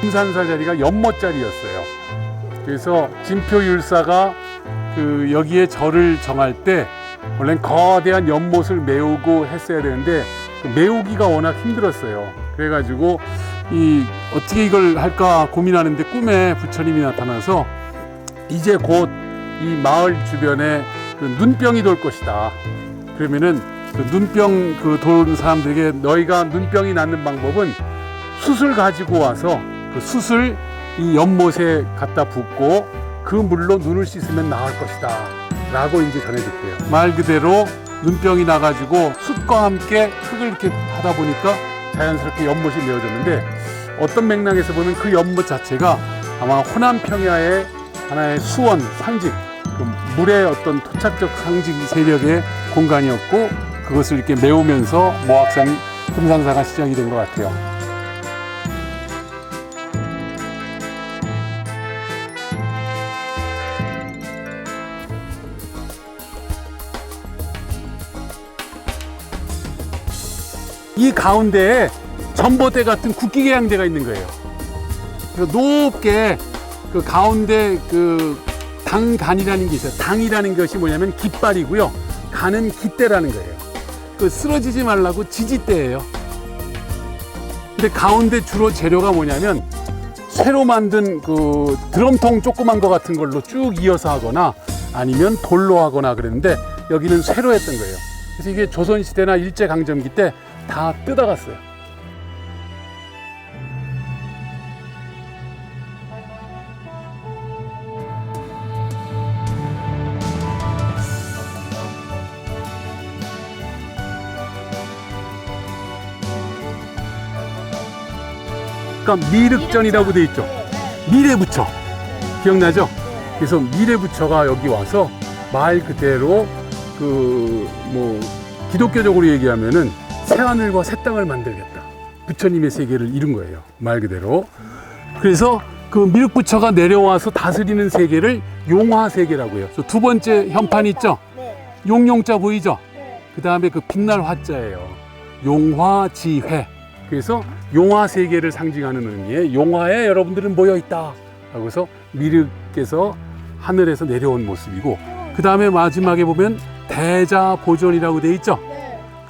금산사 자리가 연못 자리였어요. 그래서 진표율사가 여기에 절을 정할 때 원래는 거대한 연못을 메우고 했어야 되는데 메우기가 워낙 힘들었어요. 그래가지고 어떻게 이걸 할까 고민하는데 꿈에 부처님이 나타나서 이제 곧 이 마을 주변에 눈병이 돌 것이다. 그러면은 눈병 도는 사람들에게 너희가 눈병이 낫는 방법은 숯을 가지고 와서 그 숯을 이 연못에 갖다 붓고 그 물로 눈을 씻으면 나을 것이다 라고 이제 전해줬대요. 말 그대로 눈병이 나가지고 숯과 함께 흙을 이렇게 하다 보니까 자연스럽게 연못이 메워졌는데 어떤 맥락에서 보면 그 연못 자체가 아마 호남 평야의 하나의 수원 상징, 물의 어떤 토착적 상징 세력의 공간이었고 그것을 이렇게 메우면서 모악산 금산사가 시작이 된 것 같아요. 이 가운데에 전봇대 같은 국기계양대가 있는 거예요. 그래서 높게 그 가운데 당간이라는 게 있어요. 당이라는 것이 뭐냐면 깃발이고요. 간은 깃대라는 거예요. 쓰러지지 말라고 지지대예요. 근데 가운데 주로 재료가 뭐냐면 쇠로 만든 드럼통 조그만 거 같은 걸로 쭉 이어서 하거나 아니면 돌로 하거나 그랬는데 여기는 쇠로 했던 거예요. 그래서 이게 조선시대나 일제강점기 때 다 뜯어갔어요. 그러니까 미륵전이라고 돼 있죠. 미래부처 기억나죠? 그래서 미래부처가 여기 와서 말 그대로 기독교적으로 얘기하면은 새하늘과 새 땅을 만들겠다. 부처님의 세계를 이룬 거예요. 말 그대로. 그래서 그 미륵부처가 내려와서 다스리는 세계를 용화세계라고 해요. 두 번째 현판 있죠? 용용자 보이죠? 그 다음에 빛날 화자예요. 용화지회. 그래서 용화세계를 상징하는 의미의 용화에 여러분들은 모여있다. 하고서 미륵께서 하늘에서 내려온 모습이고 그 다음에 마지막에 보면 대자보존이라고 돼 있죠?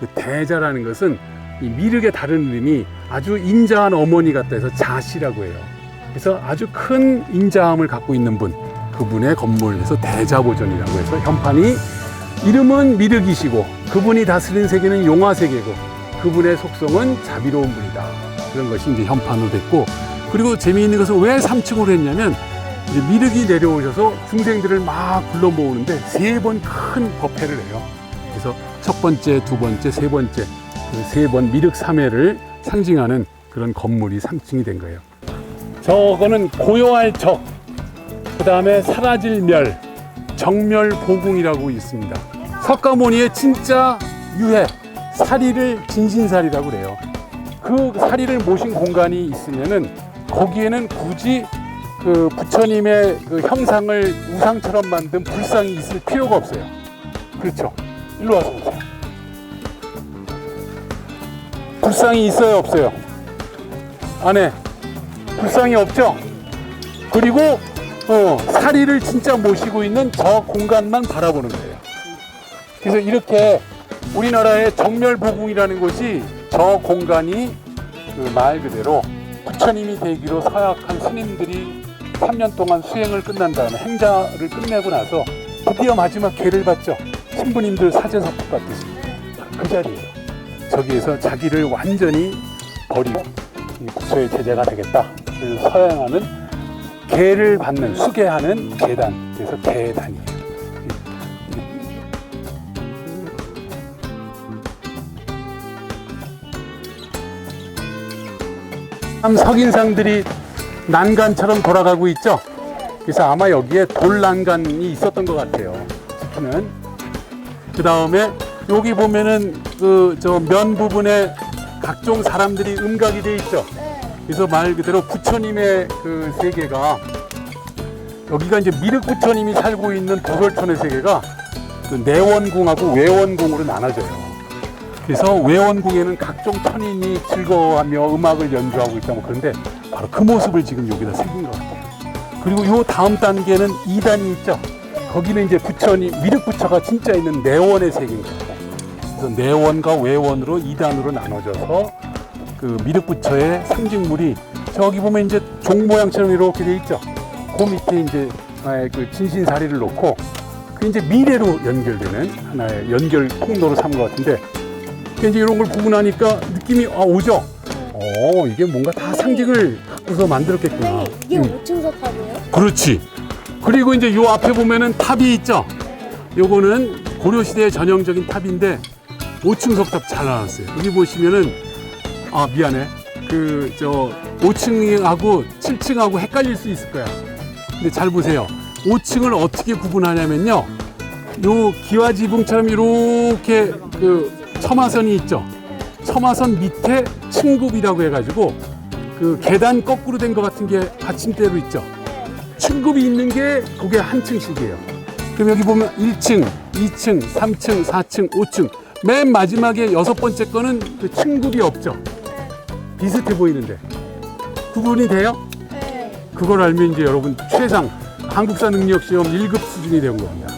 그 대자라는 것은 이 미륵의 다른 이름이 아주 인자한 어머니 같다 해서 자시라고 해요. 그래서 아주 큰 인자함을 갖고 있는 분, 그분의 건물에서 대자보존이라고 해서 현판이 이름은 미륵이시고 그분이 다스리는 세계는 용화세계고 그분의 속성은 자비로운 분이다. 그런 것이 이제 현판으로 됐고 그리고 재미있는 것은 왜 3층으로 했냐면 이제 미륵이 내려오셔서 중생들을 막 불러 모으는데 3번 큰 법회를 해요. 그래서 첫 번째, 두 번째, 세 번째, 3번 미륵 3회를 상징하는 그런 건물이 3층이 된 거예요. 저거는 고요할 적, 그 다음에 사라질 멸, 정멸보궁이라고 있습니다. 석가모니의 진짜 유해, 사리를 진신사리라고 그래요. 그 사리를 모신 공간이 있으면은 거기에는 굳이 부처님의 형상을 우상처럼 만든 불상이 있을 필요가 없어요. 그렇죠? 일로 와서 보세요. 불상이 있어요, 없어요? 안에 불상이 없죠? 그리고 사리를 진짜 모시고 있는 저 공간만 바라보는 거예요. 그래서 이렇게 우리나라의 정멸보궁이라는 곳이 저 공간이 말 그대로 부처님이 되기로 서약한 스님들이 3년 동안 수행을 끝난 다음에 행자를 끝내고 나서 드디어 마지막 궤를 받죠. 신부님들 사제석국 같듯이 그 자리예요. 저기에서 자기를 완전히 버리고 부처의 제자가 되겠다. 그래서 서양하는 궤를 받는 수계하는 계단, 그래서 계단이에요. 석인상들이 난간처럼 돌아가고 있죠. 그래서 아마 여기에 돌난간이 있었던 것 같아요. 그 다음에 여기 보면은 저 면 부분에 각종 사람들이 음각이 돼 있죠. 그래서 말 그대로 부처님의 그 세계가 여기가 이제 미륵 부처님이 살고 있는 도솔촌의 세계가 내원궁하고 외원궁으로 나눠져요. 그래서 외원궁에는 각종 천인이 즐거워하며 음악을 연주하고 있다 뭐 그런데 바로 그 모습을 지금 여기다 새긴 것 같아요. 그리고 요 다음 단계는 2단이 있죠. 거기는 이제 부처님, 미륵부처가 진짜 있는 내원의 세계인 거예요. 그래서 내원과 외원으로 2단으로 나눠져서 그 미륵부처의 상징물이 저기 보면 이제 종 모양처럼 이렇게 돼 있죠. 그 밑에 이제 그 진신사리를 놓고 그 이제 미래로 연결되는 하나의 연결 통로로 삼은 것 같은데 이제 이런 걸 보고 나니까 느낌이 오죠. 이게 뭔가 다 상징을 갖고서 만들었겠구나. 이게 5층석 탑이에요? 그렇지. 그리고 이제 요 앞에 보면은 탑이 있죠. 요거는 고려시대의 전형적인 탑인데 5층 석탑 잘 나왔어요. 여기 보시면은 미안해. 그 저 5층하고 7층하고 헷갈릴 수 있을 거야. 근데 잘 보세요. 5층을 어떻게 구분하냐면요. 요 기와지붕처럼 이렇게 그 첨화선이 있죠. 첨화선 밑에 층굽이라고 해가지고 그 계단 거꾸로 된 것 같은 게 받침대로 있죠. 층굽이 있는 게 그게 한 층씩이에요. 그럼 여기 보면 1층, 2층, 3층, 4층, 5층 맨 마지막에 6번째 거는 그 층굽이 없죠. 비슷해 보이는데 구분이 돼요? 네. 그걸 알면 이제 여러분 최상 한국사 능력 시험 1급 수준이 된 겁니다.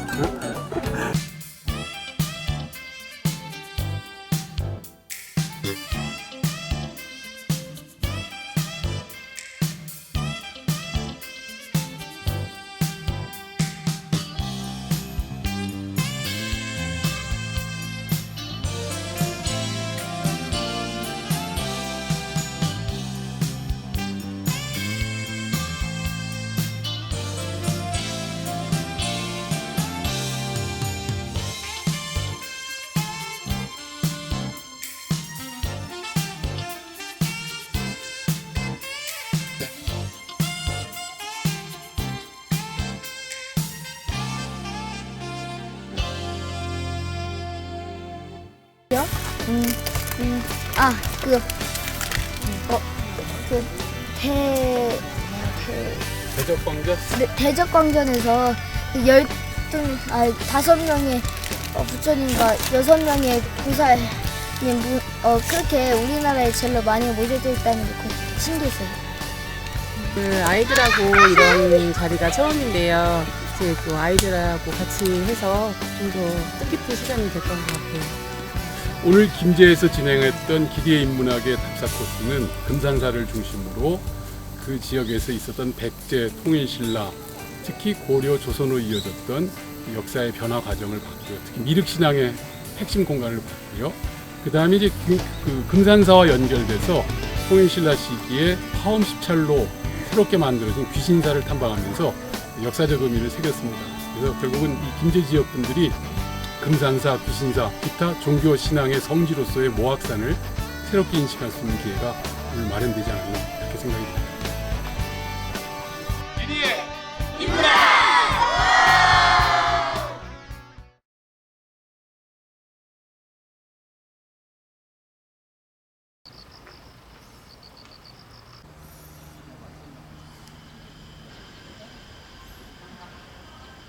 아, 대적광전? 대적광전에서 5명의 부처님과 6명의 보살님, 그렇게 우리나라에 제일로 많이 모여져 있다는 게 신기했어요. 그 아이들하고 이런 자리가 처음인데요. 이제 또 아이들하고 같이 해서 좀 더 뜻깊은 시간이 됐던 것 같아요. 오늘 김제에서 진행했던 기계 인문학의 답사 코스는 금산사를 중심으로 그 지역에서 있었던 백제, 통일신라, 특히 고려, 조선으로 이어졌던 역사의 변화 과정을 봤고요. 특히 미륵신앙의 핵심 공간을 봤고요. 그 다음에 이제 그 금산사와 연결돼서 통일신라 시기에 화엄 십찰로 새롭게 만들어진 귀신사를 탐방하면서 역사적 의미를 새겼습니다. 그래서 결국은 이 김제 지역 분들이 금산사, 귀신사, 기타 종교 신앙의 성지로서의 모악산을 새롭게 인식할 수 있는 기회가 오늘 마련되지 않았나 이렇게 생각이 듭니다.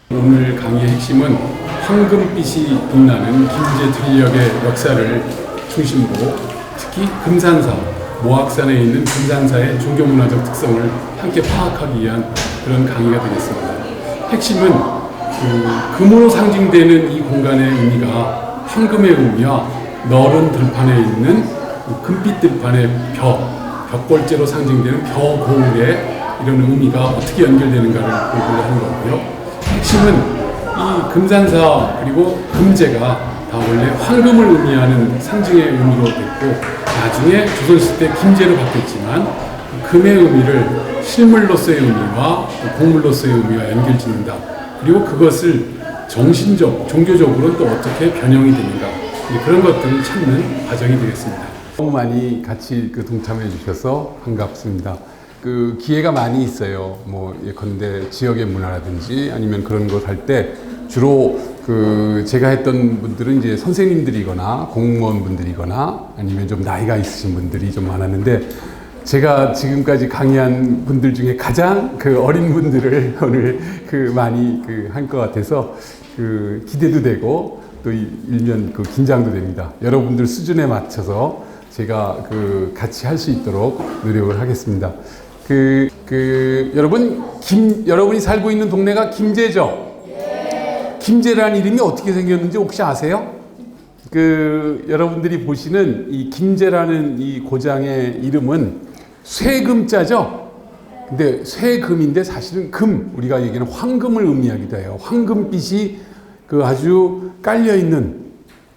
오늘 강의의 핵심은 황금빛이 빛나는 김제 트리역의 역사를 중심으로 특히 금산사, 모악산에 있는 금산사의 종교문화적 특성을 함께 파악하기 위한 그런 강의가 되겠습니다. 핵심은 금으로 상징되는 이 공간의 의미가 황금의 의미와 넓은 들판에 있는 금빛 들판의 벽골재로 상징되는 벼고울의 이런 의미가 어떻게 연결되는가를 보고자 하는 거고요. 핵심은 이 금산사 그리고 금제가 다 원래 황금을 의미하는 상징의 의미로 됐고 나중에 조선시대 김제로 바뀌었지만 금의 의미를 실물로서의 의미와 곡물로서의 의미와 연결짓는다. 그리고 그것을 정신적, 종교적으로 또 어떻게 변형이 되는가 그런 것들을 찾는 과정이 되겠습니다. 너무 많이 같이 동참해 주셔서 반갑습니다. 그 기회가 많이 있어요. 뭐 예컨대 지역의 문화라든지 아니면 그런 것 할 때 주로 제가 했던 분들은 이제 선생님들이거나 공무원분들이거나 아니면 좀 나이가 있으신 분들이 좀 많았는데 제가 지금까지 강의한 분들 중에 가장 어린 분들을 오늘 많이 한 것 같아서 기대도 되고 또 일면 긴장도 됩니다. 여러분들 수준에 맞춰서 제가 같이 할 수 있도록 노력을 하겠습니다. 여러분이 살고 있는 동네가 김제죠? 김제라는 이름이 어떻게 생겼는지 혹시 아세요? 여러분들이 보시는 이 김제라는 이 고장의 이름은 쇠금자죠? 근데 쇠금인데 사실은 우리가 얘기하는 황금을 의미하기도 해요. 황금빛이 아주 깔려있는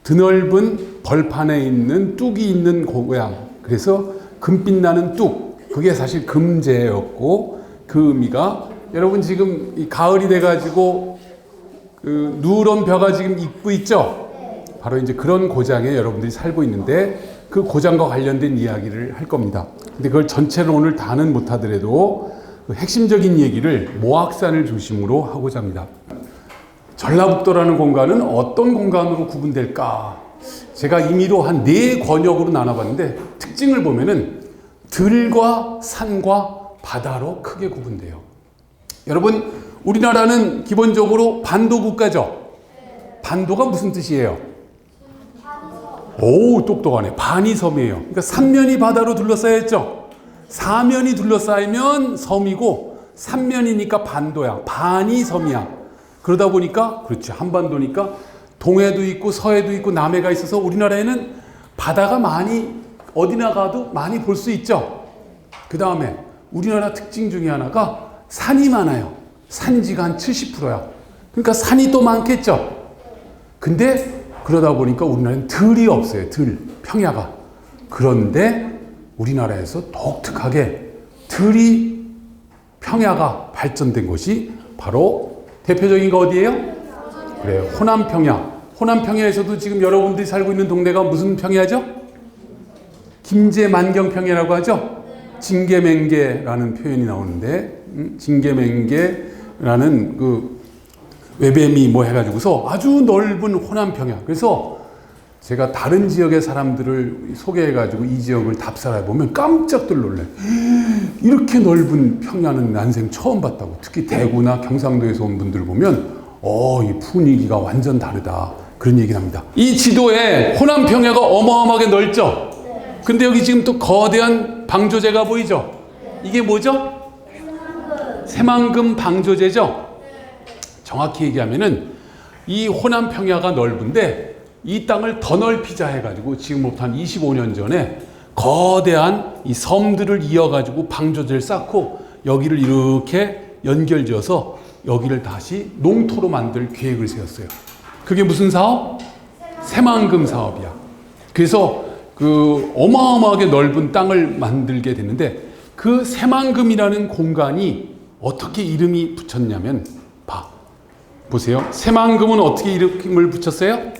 드넓은 벌판에 있는 뚝이 있는 고향. 그래서 금빛 나는 뚝. 그게 사실 금제였고, 그 의미가 여러분 지금 이 가을이 돼가지고 누런 벼가 지금 익고 있죠? 바로 이제 그런 고장에 여러분들이 살고 있는데 그 고장과 관련된 이야기를 할 겁니다. 근데 그걸 전체를 오늘 다는 못하더라도 핵심적인 얘기를 모악산을 중심으로 하고자 합니다. 전라북도라는 공간은 어떤 공간으로 구분될까? 제가 임의로 한 4권역으로 나눠봤는데 특징을 보면은 들과 산과 바다로 크게 구분돼요. 여러분, 우리나라는 기본적으로 반도 국가죠? 반도가 무슨 뜻이에요? 오, 똑똑하네. 반이 섬이에요. 그러니까 3면이 바다로 둘러싸여 있죠? 4면이 둘러싸이면 섬이고 3면이니까 반도야. 반이 섬이야. 그러다 보니까, 그렇지, 한반도니까 동해도 있고 서해도 있고 남해가 있어서 우리나라에는 바다가 어디나 가도 많이 볼 수 있죠. 그 다음에 우리나라 특징 중에 하나가 산이 많아요. 산지가 한 70%야. 그러니까 산이 또 많겠죠. 근데 그러다 보니까 우리나라는 들이 없어요. 평야가. 그런데 우리나라에서 독특하게 평야가 발전된 곳이 바로 대표적인 거 어디예요? 그래요. 호남평야. 호남평야에서도 지금 여러분들이 살고 있는 동네가 무슨 평야죠? 김제만경평야라고 하죠. 징계맹계라는 표현이 나오는데, 징계맹계라는 외뱀이 해가지고서 아주 넓은 호남평야. 그래서 제가 다른 지역의 사람들을 소개해가지고 이 지역을 답사해 보면 깜짝들 놀래. 이렇게 넓은 평야는 난생 처음 봤다고. 특히 대구나 경상도에서 온 분들 보면 이 분위기가 완전 다르다. 그런 얘기를 합니다. 이 지도에 호남평야가 어마어마하게 넓죠? 근데 여기 지금 또 거대한 방조제가 보이죠? 이게 뭐죠? 새만금 방조제죠? 정확히 얘기하면은 이 호남평야가 넓은데 이 땅을 더 넓히자 해가지고 지금부터 한 25년 전에 거대한 이 섬들을 이어가지고 방조제를 쌓고 여기를 이렇게 연결지어서 여기를 다시 농토로 만들 계획을 세웠어요. 그게 무슨 사업? 새만금 사업이야. 그래서 어마어마하게 넓은 땅을 만들게 됐는데 그 새만금이라는 공간이 어떻게 이름이 붙였냐면 보세요. 새만금은 어떻게 이름을 붙였어요?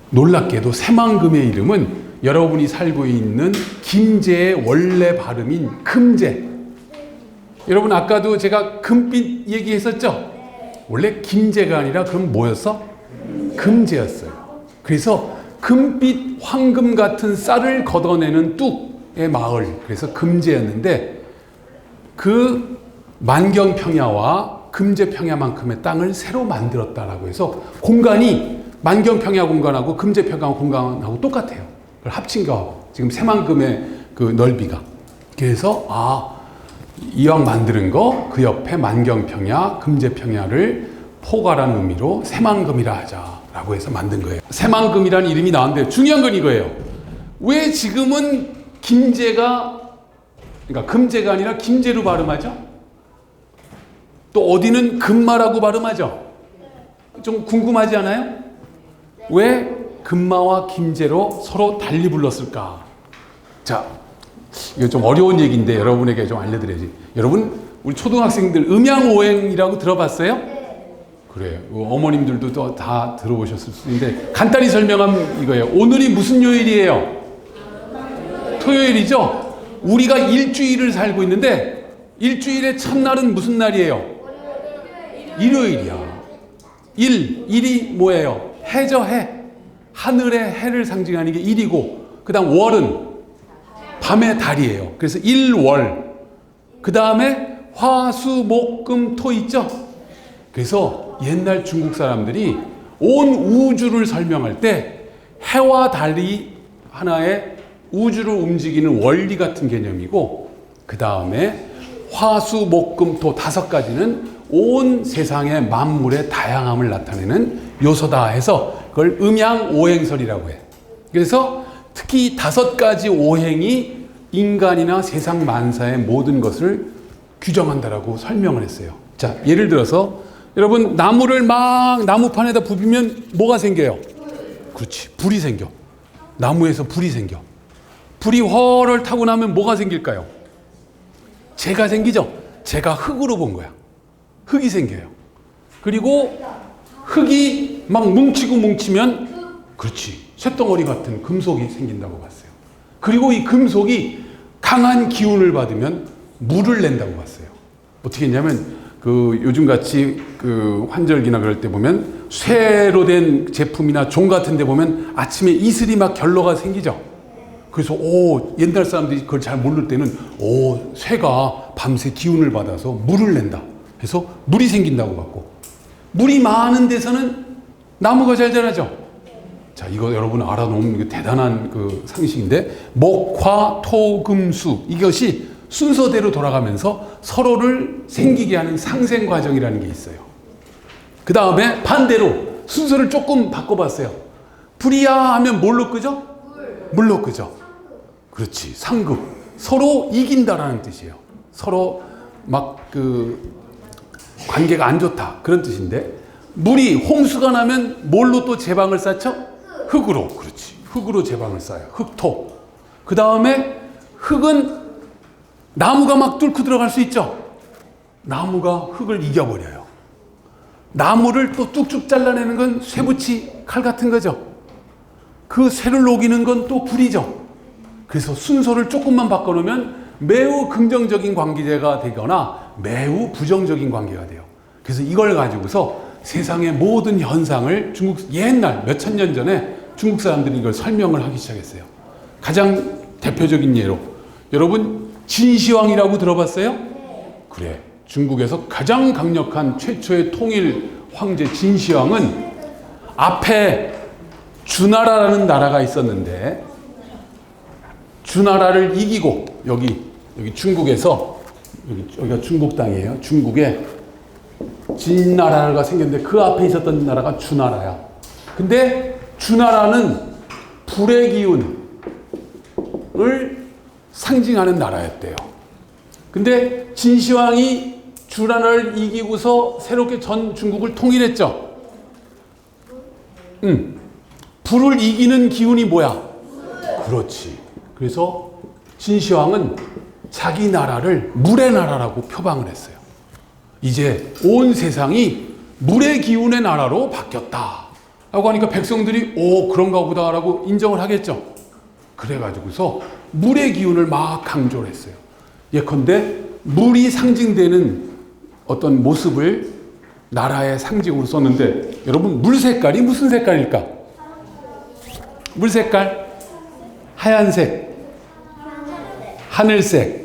놀랍게도 새만금의 이름은 여러분이 살고 있는 김제의 원래 발음인 금제. 여러분 아까도 제가 금빛 얘기했었죠? 원래 김제가 아니라 그럼 뭐였어? 금제였어요. 그래서 금빛 황금 같은 쌀을 걷어내는 뚝의 마을, 그래서 금제였는데 그 만경평야와 금제평야만큼의 땅을 새로 만들었다라고 해서 공간이 만경평야 공간하고 금제평야 공간하고 똑같아요. 그걸 합친 거하고 지금 새만금의 넓이가. 그래서 이왕 만드는 거 그 옆에 만경평야, 금제평야를 포괄한 의미로 새만금이라 하자라고 해서 만든 거예요. 새만금이라는 이름이 나왔는데 중요한 건 이거예요. 왜 지금은 그러니까 금제가 아니라 김제로 발음하죠? 또 어디는 금마라고 발음하죠? 좀 궁금하지 않아요? 왜 금마와 김제로 서로 달리 불렀을까? 자, 이거 좀 어려운 얘기인데 여러분에게 좀 알려드려야지. 여러분, 우리 초등학생들 음양오행이라고 들어봤어요? 그래요. 어머님들도 또 다 들어보셨을 수 있는데 간단히 설명하면 이거예요. 오늘이 무슨 요일이에요? 토요일이죠? 우리가 일주일을 살고 있는데 일주일의 첫날은 무슨 날이에요? 일요일이야. 일이 뭐예요? 해죠, 해. 하늘의 해를 상징하는 게 일이고, 그 다음 월은 밤의 달이에요. 그래서 일월. 그 다음에 화, 수, 목, 금, 토 있죠? 그래서 옛날 중국 사람들이 온 우주를 설명할 때 해와 달이 하나의 우주를 움직이는 원리 같은 개념이고, 그 다음에 화수, 목, 금, 토 5가지는 온 세상의 만물의 다양함을 나타내는 요소다 해서 그걸 음양오행설이라고 해. 그래서 특히 5가지 오행이 인간이나 세상 만사의 모든 것을 규정한다라고 설명을 했어요. 자, 예를 들어서 여러분 나무를 막 나무판에다 부비면 뭐가 생겨요? 그렇지, 불이 생겨. 나무에서 불이 생겨. 불이 훨훨 타고 나면 뭐가 생길까요? 재가 생기죠. 재가 흙으로 본 거야. 흙이 생겨요. 그리고 흙이 막 뭉치고 뭉치면, 그렇지, 쇳덩어리 같은 금속이 생긴다고 봤어요. 그리고 이 금속이 강한 기운을 받으면 물을 낸다고 봤어요. 어떻게 했냐면 요즘 같이 환절기나 그럴 때 보면 쇠로 된 제품이나 종 같은 데 보면 아침에 이슬이 막 결로가 생기죠. 그래서 옛날 사람들이 그걸 잘 모를 때는 쇠가 밤새 기운을 받아서 물을 낸다 해서 물이 생긴다고 봤고, 물이 많은 데서는 나무가 잘 자라죠. 자, 이거 여러분 알아놓으면 대단한 상식인데, 목, 화, 토, 금, 수, 이것이 순서대로 돌아가면서 서로를 생기게 하는 상생 과정이라는 게 있어요. 그 다음에 반대로 순서를 조금 바꿔봤어요. 불이야 하면 뭘로 끄죠? 물로 끄죠. 그렇지, 상급. 서로 이긴다라는 뜻이에요. 서로 막 관계가 안 좋다 그런 뜻인데, 물이 홍수가 나면 뭘로 또 제방을 쌓죠? 흙으로. 그렇지, 흙으로 제방을 쌓아요. 흙토. 그 다음에 흙은 나무가 막 뚫고 들어갈 수 있죠. 나무가 흙을 이겨버려요. 나무를 또 뚝뚝 잘라내는 건 쇠붙이 칼 같은 거죠. 그 쇠를 녹이는 건 또 불이죠. 그래서 순서를 조금만 바꿔놓으면 매우 긍정적인 관계가 되거나 매우 부정적인 관계가 돼요. 그래서 이걸 가지고서 세상의 모든 현상을 옛날 몇천 년 전에 중국 사람들이 이걸 설명을 하기 시작했어요. 가장 대표적인 예로, 여러분 진시황이라고 들어봤어요? 그래, 중국에서 가장 강력한 최초의 통일 황제 진시황은 앞에 주나라라는 나라가 있었는데, 주나라를 이기고, 여기 중국에서, 여기가 중국 땅이에요. 중국에 진나라가 생겼는데 그 앞에 있었던 나라가 주나라야. 근데 주나라는 불의 기운을 상징하는 나라였대요. 근데 진시황이 주나라를 이기고서 새롭게 전 중국을 통일했죠. 불을 이기는 기운이 뭐야? 그렇지. 그래서 진시황은 자기 나라를 물의 나라라고 표방을 했어요. 이제 온 세상이 물의 기운의 나라로 바뀌었다 라고 하니까 백성들이 그런가 보다 라고 인정을 하겠죠. 그래가지고서 물의 기운을 막 강조를 했어요. 예컨대 물이 상징되는 어떤 모습을 나라의 상징으로 썼는데, 여러분 물 색깔이 무슨 색깔일까? 물 색깔 하얀색, 하늘색,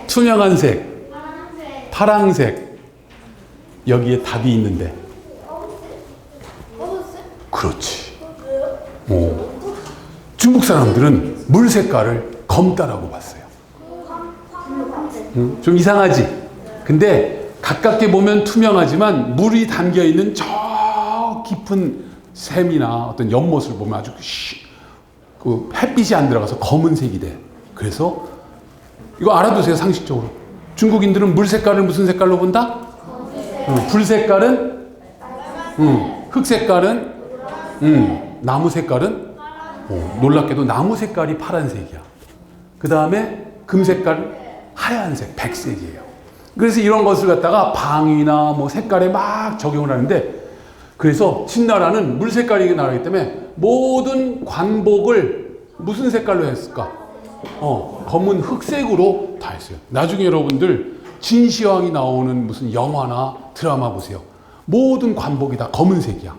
투명한 색, 파랑색. 여기에 답이 있는데. 그렇지. 중국 사람들은 물 색깔을 검다라고 봤어요. 좀 이상하지? 근데 가깝게 보면 투명하지만 물이 담겨 있는 저 깊은 샘이나 어떤 연못을 보면 아주 햇빛이 안 들어가서 검은색이 돼. 그래서 이거 알아두세요, 상식적으로. 중국인들은 물 색깔을 무슨 색깔로 본다? 불 색깔은? 흙 색깔은? 나무 색깔은? 놀랍게도 나무 색깔이 파란색이야. 그 다음에 금 색깔은 하얀색, 백색이에요. 그래서 이런 것을 갖다가 방위나 색깔에 막 적용을 하는데, 그래서 진나라는 물 색깔이 나라기 때문에 모든 관복을 무슨 색깔로 했을까? 검은 흑색으로 다 했어요. 나중에 여러분들 진시황이 나오는 무슨 영화나 드라마 보세요. 모든 관복이 다 검은색이야.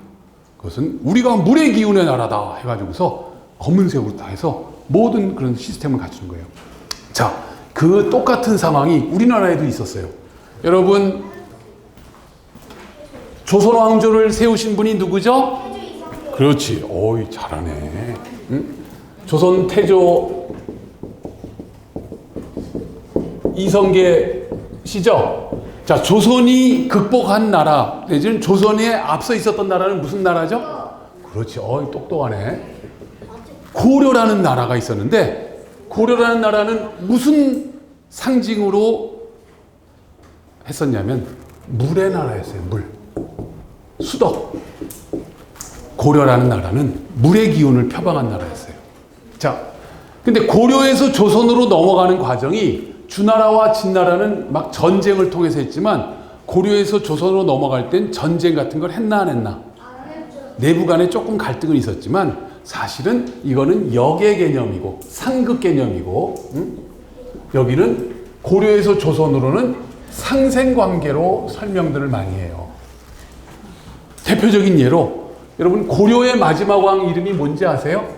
그것은 우리가 물의 기운의 나라다 해가지고서 검은색으로 다 해서 모든 그런 시스템을 갖춘 거예요. 자, 그 똑같은 상황이 우리나라에도 있었어요. 여러분, 조선 왕조를 세우신 분이 누구죠? 그렇지. 어이, 잘하네. 응? 조선 태조 이성계 시죠? 자, 조선이 극복한 나라, 내지는 조선에 앞서 있었던 나라는 무슨 나라죠? 그렇지. 어이, 똑똑하네. 고려라는 나라가 있었는데, 고려라는 나라는 무슨 상징으로 했었냐면, 물의 나라였어요. 물. 수덕. 고려라는 나라는 물의 기운을 표방한 나라였어요. 자, 근데 고려에서 조선으로 넘어가는 과정이 주나라와 진나라는 막 전쟁을 통해서 했지만 고려에서 조선으로 넘어갈 땐 전쟁 같은 걸 했나 안 했나? 내부 간에 조금 갈등은 있었지만 사실은 이거는 역의 개념이고 상급 개념이고, 여기는 고려에서 조선으로는 상생관계로 설명들을 많이 해요. 대표적인 예로 여러분 고려의 마지막 왕 이름이 뭔지 아세요?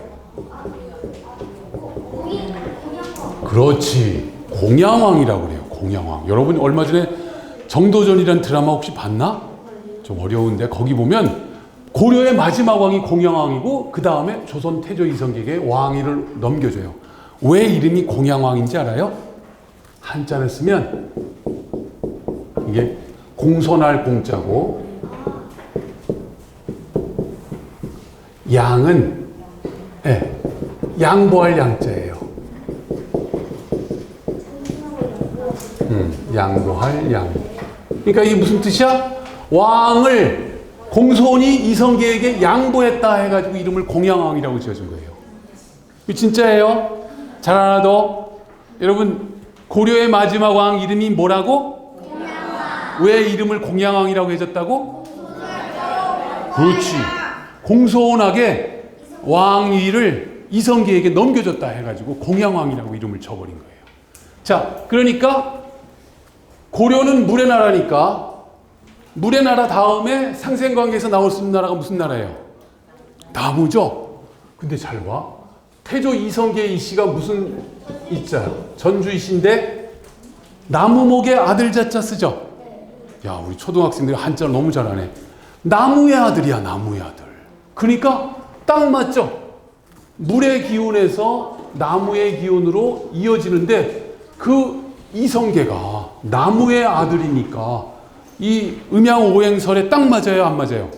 그렇지. 공양왕이라고 그래요. 공양왕. 여러분 얼마 전에 정도전이라는 드라마 혹시 봤나? 좀 어려운데 거기 보면 고려의 마지막 왕이 공양왕이고 그 다음에 조선 태조 이성계에게 왕위를 넘겨줘요. 왜 이름이 공양왕인지 알아요? 한자를 쓰면 이게 공손할 공자고 양은 양보할 양자예요. 양보할 양. 그러니까 이게 무슨 뜻이야? 왕을 공손히 이성계에게 양보했다 해가지고 이름을 공양왕이라고 지어준 거예요. 이거 진짜예요? 잘 알아도 여러분 고려의 마지막 왕 이름이 뭐라고? 공양왕. 왜 이름을 공양왕이라고 해줬다고? 그렇지. 공손하게 왕위를 이성계에게 넘겨줬다 해가지고 공양왕이라고 이름을 줘버린 거예요. 자, 그러니까 고려는 물의 나라니까 물의 나라 다음에 상생관계에서 나올 수 있는 나라가 무슨 나라예요? 나무죠. 근데 잘 봐. 태조 이성계 이씨가 무슨 이자요? 전주 이씨인데 나무목의 아들 자자 쓰죠. 야, 우리 초등학생들이 한자를 너무 잘하네. 나무의 아들이야, 나무의 아들. 그러니까 딱 맞죠. 물의 기운에서 나무의 기운으로 이어지는데 그 이성계가 나무의 아들이니까 이 음양오행설에 딱 맞아요, 안 맞아요?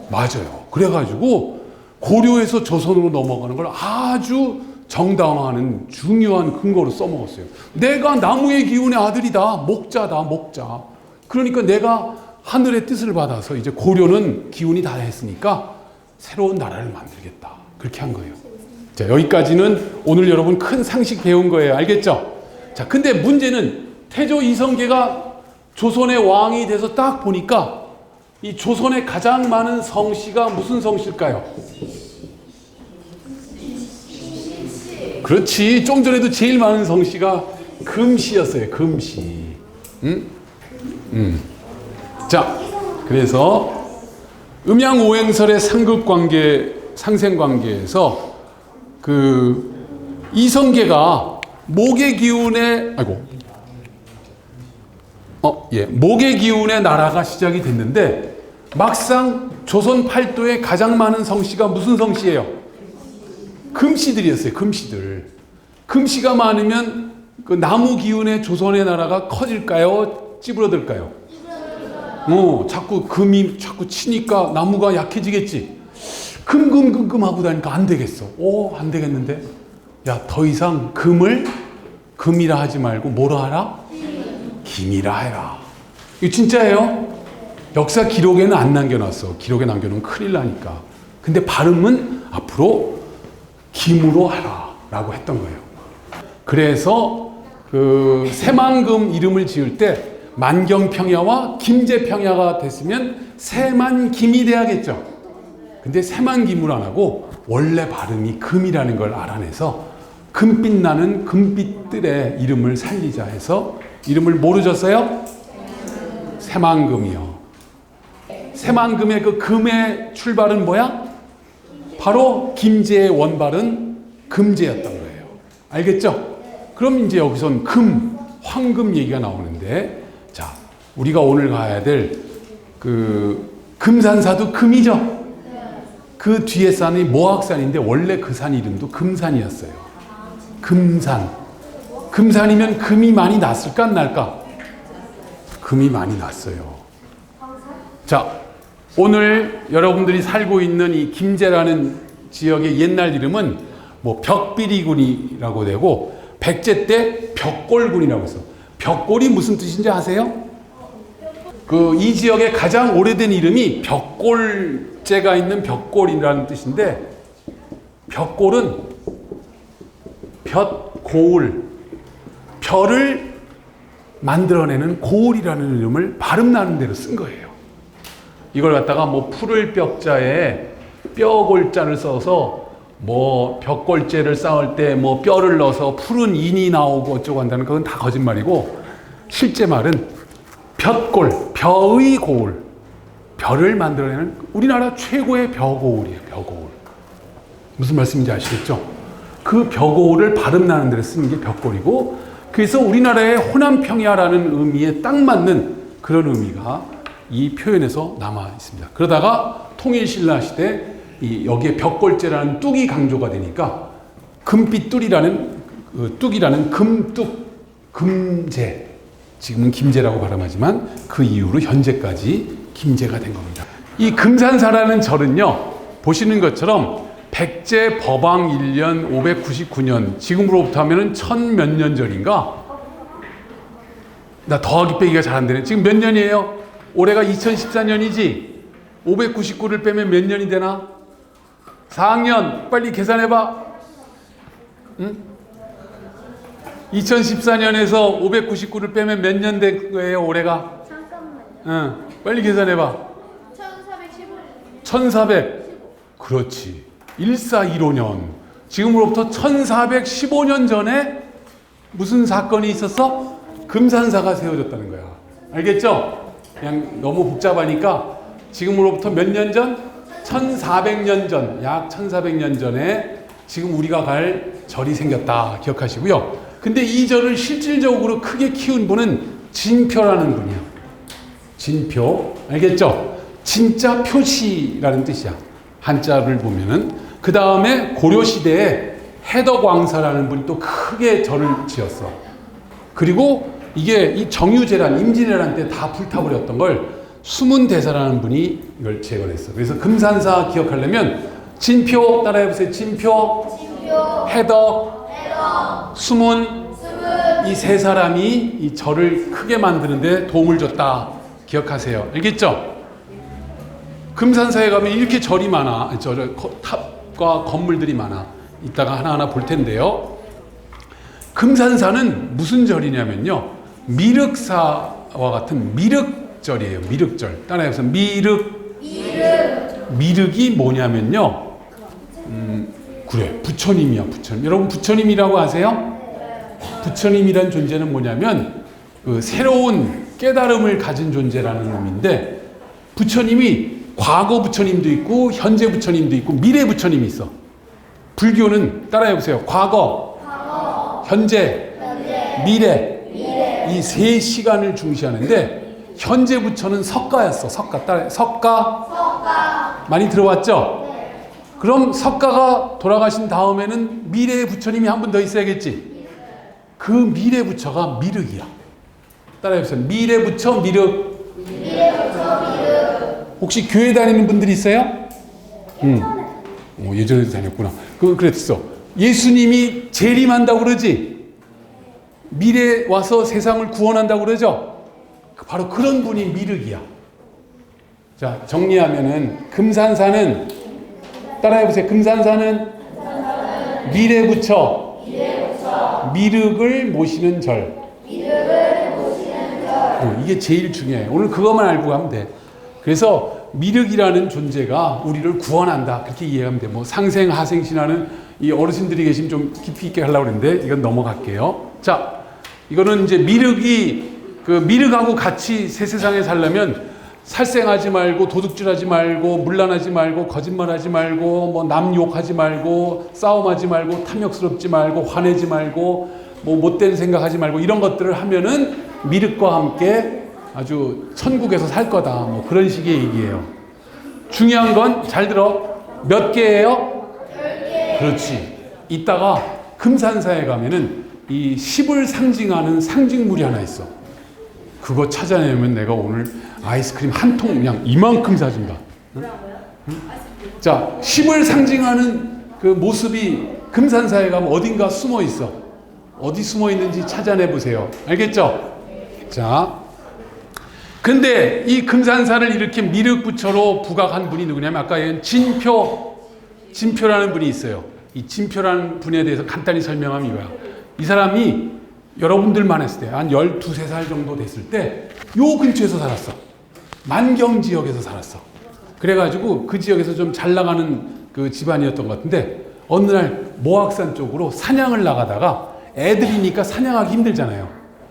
맞아요. 그래가지고 고려에서 조선으로 넘어가는 걸 아주 정당화하는 중요한 근거로 써먹었어요. 내가 나무의 기운의 아들이다. 목자다, 목자. 그러니까 내가 하늘의 뜻을 받아서 이제 고려는 기운이 다 했으니까 새로운 나라를 만들겠다. 그렇게 한 거예요. 자, 여기까지는 오늘 여러분 큰 상식 배운 거예요. 알겠죠? 자, 근데 문제는 태조 이성계가 조선의 왕이 돼서 딱 보니까 이 조선에 가장 많은 성씨가 무슨 성씨일까요? 그렇지. 좀 전에도 제일 많은 성씨가 금씨였어요. 금씨. 자, 그래서 음양오행설의 상급관계, 상생관계에서 그 이성계가 목의 기운의 목의 기운의 나라가 시작이 됐는데 막상 조선 팔도에 가장 많은 성씨가 무슨 성씨예요? 금씨들이었어요. 금씨들. 금씨가 많으면 그 나무 기운의 조선의 나라가 커질까요? 찌부러들까요? 자꾸 금이 자꾸 치니까 나무가 약해지겠지. 금금 하고 다니까 안 되겠어. 안 되겠는데? 야, 더 이상 금을 금이라 하지 말고 뭐라 하라? 김이라 해라. 이거 진짜예요. 역사 기록에는 안 남겨놨어. 기록에 남겨놓으면 큰일 나니까. 근데 발음은 앞으로 김으로 하라 라고 했던 거예요. 그래서 그 새만금 이름을 지을 때 만경평야와 김제평야가 됐으면 새만김이 돼야겠죠. 근데 새만김으로 안 하고 원래 발음이 금이라는 걸 알아내서 금빛 나는 금빛들의 이름을 살리자 해서 이름을 뭐로 줬어요? 새만금이요. 새만금의 그 금의 출발은 뭐야? 바로 김제의 원발은 금제였던 거예요. 알겠죠? 그럼 이제 여기선 금, 황금 얘기가 나오는데, 자, 우리가 오늘 가야 될 그 금산사도 금이죠. 그 뒤에 산이 모악산인데 원래 그 산 이름도 금산이었어요. 금산. 금산이면 금이 많이 났을까 안 날까? 금이 많이 났어요. 자, 오늘 여러분들이 살고 있는 이 김제라는 지역의 옛날 이름은 뭐 벽비리군이라고 되고 백제 때 벽골군이라고 해서 벽골이 무슨 뜻인지 아세요? 이 지역의 가장 오래된 이름이 벽골제가 있는 벽골이라는 뜻인데 벽골은 볕고울, 벼를 만들어내는 고울이라는 이름을 발음 나는 대로 쓴 거예요. 이걸 갖다가 뭐 풀을 벽자에 뼈골자를 써서 뭐 벽골제를 쌓을 때 뭐 뼈를 넣어서 푸른 인이 나오고 어쩌고 한다는 그건 다 거짓말이고 실제 말은 볕골, 벼의 고울, 벼를 만들어내는 우리나라 최고의 벼고울이에요. 벼고울. 무슨 말씀인지 아시겠죠? 그 벼고울을 발음 나는 대로 쓰는 게 벽골이고 그래서 우리나라의 호남평야라는 의미에 딱 맞는 그런 의미가 이 표현에서 남아 있습니다. 그러다가 통일신라 시대 여기에 벽골제라는 뚝이 강조가 되니까 금빛 뚝이라는 금뚝, 금제 지금은 김제라고 발음하지만 그 이후로 현재까지 김제가 된 겁니다. 이 금산사라는 절은요, 보시는 것처럼 백제 법왕 1년 599년, 지금으로부터 하면은 천 몇 년 전인가? 나 더하기 빼기가 잘 안 되네. 지금 몇 년이에요? 올해가 2014년이지? 599를 빼면 몇 년이 되나? 4학년, 빨리 계산해봐. 응? 2014년에서 599를 빼면 몇 년 된 거예요, 올해가? 잠깐만요. 응, 빨리 계산해봐. 1415년. 1400. 그렇지. 1415년. 지금으로부터 1415년 전에 무슨 사건이 있었어? 금산사가 세워졌다는 거야. 알겠죠? 그냥 너무 복잡하니까 지금으로부터 몇 년 전? 1400년 전, 약 1400년 전에 지금 우리가 갈 절이 생겼다. 기억하시고요. 근데 이 절을 실질적으로 크게 키운 분은 진표라는 분이야. 진표. 알겠죠? 진짜 표시라는 뜻이야. 한자를 보면은. 그 다음에 고려시대에 해덕왕사라는 분이 또 크게 절을 지었어. 그리고 이게 이 정유재란, 임진왜란 때 다 불타버렸던 걸 수문대사라는 분이 이걸 재건했어. 그래서 금산사 기억하려면 진표 따라해보세요. 진표, 해덕, 수문 이 세 사람이 이 절을 크게 만드는데 도움을 줬다. 기억하세요. 알겠죠? 금산사에 가면 이렇게 절이 많아. 탑과 건물들이 많아. 이따가 하나하나 볼 텐데요. 금산사는 무슨 절이냐면요. 미륵사와 같은 미륵절이에요. 미륵절. 따라해보세요. 미륵이 뭐냐면요. 그래, 부처님이야, 부처님. 여러분, 부처님이라고 아세요? 부처님이란 존재는 뭐냐면, 그 새로운 깨달음을 가진 존재라는 의미인데, 부처님이 과거 부처님도 있고, 현재 부처님도 있고, 미래 부처님이 있어. 불교는, 따라해보세요. 과거, 현재, 미래. 이 세 시간을 중시하는데, 현재 부처는 석가였어. 석가. 많이 들어봤죠? 그럼 석가가 돌아가신 다음에는 미래의 부처님이 한 분 더 있어야겠지. 그 미래 부처가 미륵이야. 따라해보세요. 미래 부처 미륵. 혹시 교회 다니는 분들이 있어요? 예전에도 다녔구나. 그랬어. 예수님이 재림한다고 그러지. 미래에 와서 세상을 구원한다고 그러죠. 바로 그런 분이 미륵이야. 자, 정리하면은 금산사는 따라해보세요. 금산사는 미래 부처, 미륵을 모시는 절. 이게 제일 중요해. 오늘 그것만 알고 가면 돼. 그래서 미륵이라는 존재가 우리를 구원한다. 그렇게 이해하면 돼. 뭐 상생, 하생 신화는 이 어르신들이 계시면 좀 깊이 있게 하려고 그랬는데 이건 넘어갈게요. 자, 이거는 이제 미륵하고 같이 새 세상에 살려면 살생하지 말고, 도둑질하지 말고, 문란하지 말고, 거짓말하지 말고, 뭐 남 욕하지 말고, 싸움하지 말고, 탐욕스럽지 말고, 화내지 말고, 뭐 못된 생각하지 말고 이런 것들을 하면은 미륵과 함께 아주 천국에서 살 거다. 뭐 그런 식의 얘기예요. 중요한 건 잘 들어. 몇 개예요? 10개. 그렇지. 이따가 금산사에 가면은 이 10을 상징하는 상징물이 하나 있어. 그거 찾아내면 내가 오늘 아이스크림 한 통 그냥 이만큼 사준다. 응? 응? 자, 10을 상징하는 그 모습이 금산사에 가면 어딘가 숨어 있어. 어디 숨어 있는지 찾아내 보세요. 알겠죠? 자, 근데 이 금산사를 이렇게 미륵부처로 부각한 분이 누구냐면 아까 얘기한 진표라는 분이 있어요. 이 진표라는 분에 대해서 간단히 설명하면 이거야. 이 사람이 여러분들만 했을 때 한 12, 13살 정도 됐을 때 요 근처에서 살았어. 만경 지역에서 살았어. 그래가지고 그 지역에서 좀 잘 나가는 그 집안이었던 것 같은데 어느 날 모악산 쪽으로 사냥을 나가다가 애들이니까 사냥하기 힘들잖아요.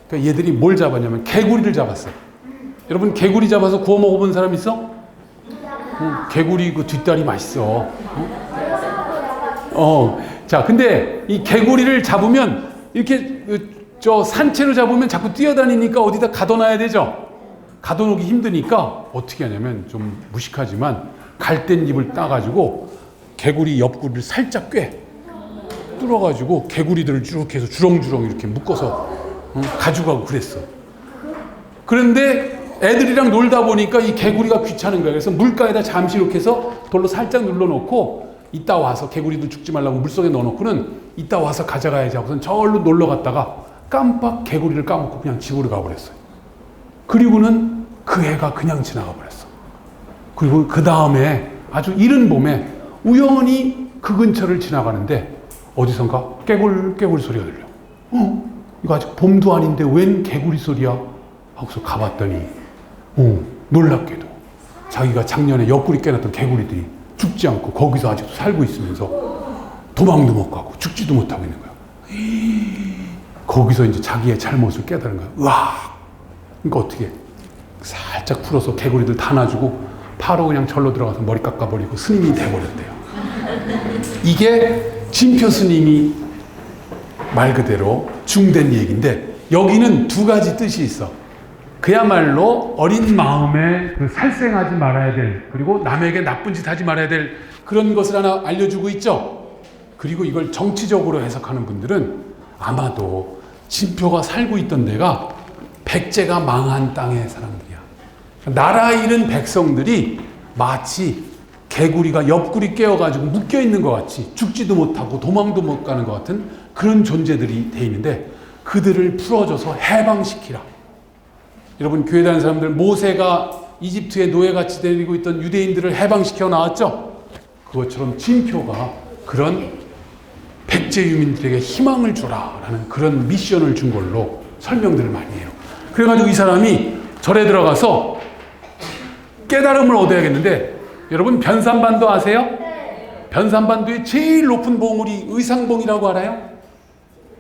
그러니까 얘들이 뭘 잡았냐면 개구리를 잡았어. 여러분 개구리 잡아서 구워 먹어본 사람 있어? 개구리 그 뒷다리 맛있어. 자, 근데 이 개구리를 잡으면 이렇게 저 산채로 잡으면 자꾸 뛰어다니니까 어디다 가둬놔야 되죠. 가둬놓기 힘드니까 어떻게 하냐면 좀 무식하지만 갈대잎을 따가지고 개구리 옆구리를 살짝 뚫어가지고 개구리들을 쭉 해서 주렁주렁 이렇게 묶어서 가져가고 그랬어. 그런데 애들이랑 놀다 보니까 이 개구리가 귀찮은 거야. 그래서 물가에다 잠시 이렇게 해서 돌로 살짝 눌러놓고 이따 와서 개구리도 죽지 말라고 물속에 넣어놓고는 이따 와서 가져가야지 하고선 저기로 놀러 갔다가 깜빡 개구리를 까먹고 그냥 집으로 가버렸어요. 그리고는 그 해가 그냥 지나가 버렸어. 그리고 그 다음에 아주 이른 봄에 우연히 그 근처를 지나가는데 어디선가 깨굴 소리가 들려. 이거 아직 봄도 아닌데 웬 개구리 소리야? 하고서 가봤더니 놀랍게도 자기가 작년에 옆구리 깨놨던 개구리들이 죽지 않고 거기서 아직도 살고 있으면서 도망도 못 가고 죽지도 못하고 있는 거야. 거기서 이제 자기의 잘못을 깨달은 거야. 으악! 그러니까 어떻게 살짝 풀어서 개구리들 다 놔주고 바로 그냥 절로 들어가서 머리 깎아버리고 스님이 돼버렸대요. 이게 진표 스님이 말 그대로 중된 얘기인데 여기는 두 가지 뜻이 있어. 그야말로 어린 마음에 그 살생하지 말아야 될, 그리고 남에게 나쁜 짓 하지 말아야 될 그런 것을 하나 알려주고 있죠. 그리고 이걸 정치적으로 해석하는 분들은 아마도 진표가 살고 있던 데가 백제가 망한 땅의 사람들이야. 나라 잃은 백성들이 마치 개구리가 옆구리 깨어가지고 묶여있는 것 같이 죽지도 못하고 도망도 못 가는 것 같은 그런 존재들이 돼 있는데 그들을 풀어줘서 해방시키라. 여러분 교회 다니는 사람들 모세가 이집트에 노예같이 데리고 있던 유대인들을 해방시켜 나왔죠. 그것처럼 진표가 그런 백제 유민들에게 희망을 주라라는 그런 미션을 준 걸로 설명들을 많이 해요. 그래가지고 이 사람이 절에 들어가서 깨달음을 얻어야겠는데 여러분 변산반도 아세요? 네. 변산반도의 제일 높은 봉우리 의상봉이라고 알아요?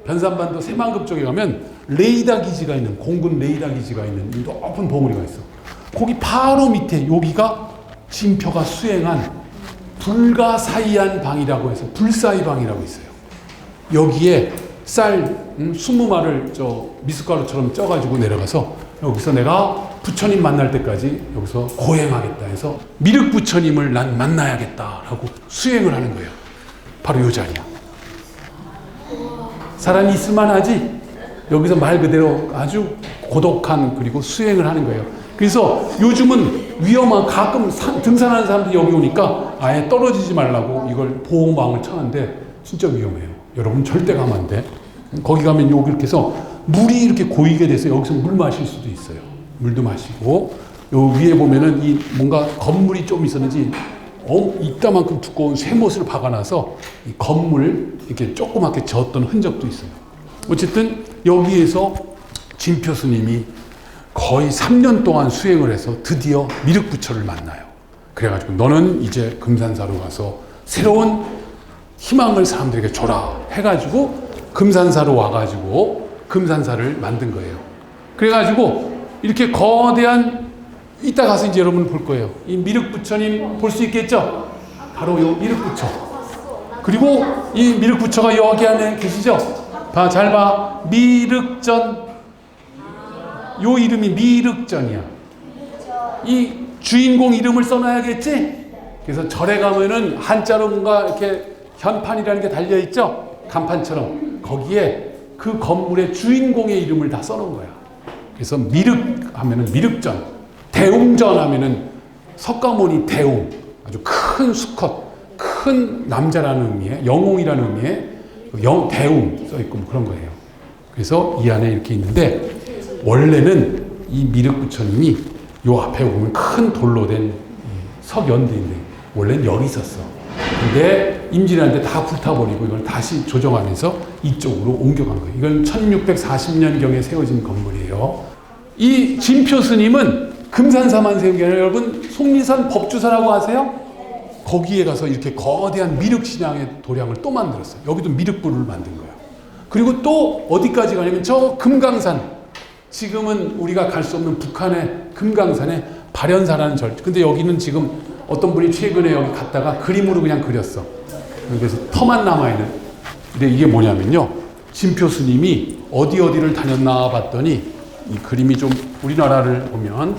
변산반도 새만금 쪽에 가면 레이더 기지가 있는 공군 레이더 기지가 있는 높은 봉우리가 있어. 거기 바로 밑에 여기가 진표가 수행한 불가사의한 방이라고 해서 불사의방이라고 있어요. 여기에 쌀 20마를 미숫가루처럼 쪄가지고 내려가서 여기서 내가 부처님 만날 때까지 여기서 고행하겠다 해서 미륵 부처님을 난 만나야겠다라고 수행을 하는 거예요. 바로 이 자리야. 사람이 있을만하지? 여기서 말 그대로 아주 고독한 그리고 수행을 하는 거예요. 그래서 요즘은 위험한 가끔 등산하는 사람들이 여기 오니까 아예 떨어지지 말라고 이걸 보호망을 쳐는데 진짜 위험해요. 여러분 절대 가면 안 돼. 거기 가면 여기 이렇게 해서 물이 이렇게 고이게 돼서 여기서 물 마실 수도 있어요. 물도 마시고 요 위에 보면은 이 뭔가 건물이 좀 있었는지 이따만큼 두꺼운 쇠못을 박아놔서 이 건물 이렇게 조그맣게 졌던 흔적도 있어요. 어쨌든 여기에서 진표 스님이 거의 3년 동안 수행을 해서 드디어 미륵부처를 만나요. 그래가지고 너는 이제 금산사로 가서 새로운 희망을 사람들에게 줘라 해가지고 금산사로 와가지고 금산사를 만든 거예요. 그래가지고 이렇게 거대한 이따 가서 이제 여러분 볼 거예요. 이 미륵부처님 볼 수 있겠죠? 바로 요 미륵부처. 그리고 이 미륵부처가 여기 안에 계시죠? 잘 봐. 미륵전. 요 이름이 미륵전이야. 이 주인공 이름을 써놔야겠지? 그래서 절에 가면은 한자로 뭔가 이렇게 현판이라는 게 달려 있죠. 간판처럼 거기에 그 건물의 주인공의 이름을 다 써놓은 거야. 그래서 미륵 하면은 미륵전, 대웅전 하면은 석가모니 대웅, 아주 큰 수컷, 큰 남자라는 의미의 영웅이라는 의미의 대웅 써 있고 뭐 그런 거예요. 그래서 이 안에 이렇게 있는데 원래는 이 미륵 부처님이 요 앞에 보면 큰 돌로 된 석연대인데 원래는 여기 있었어. 근데 임진왜란때 다 불타버리고 이걸 다시 조정하면서 이쪽으로 옮겨간 거예요. 이건 1640년경에 세워진 건물이에요. 이 진표 스님은 금산사만 세운 게 아니라 여러분 속리산 법주사라고 아세요? 거기에 가서 이렇게 거대한 미륵신앙의 도량을 또 만들었어요. 여기도 미륵불을 만든 거예요. 그리고 또 어디까지 가냐면 저 금강산, 지금은 우리가 갈 수 없는 북한의 금강산에 발현사라는 절. 근데 여기는 지금 어떤 분이 최근에 여기 갔다가 그림으로 그냥 그렸어. 그래서 터만 남아있는. 근데 이게 뭐냐면요. 진표 스님이 어디를 다녔나 봤더니 이 그림이 좀 우리나라를 보면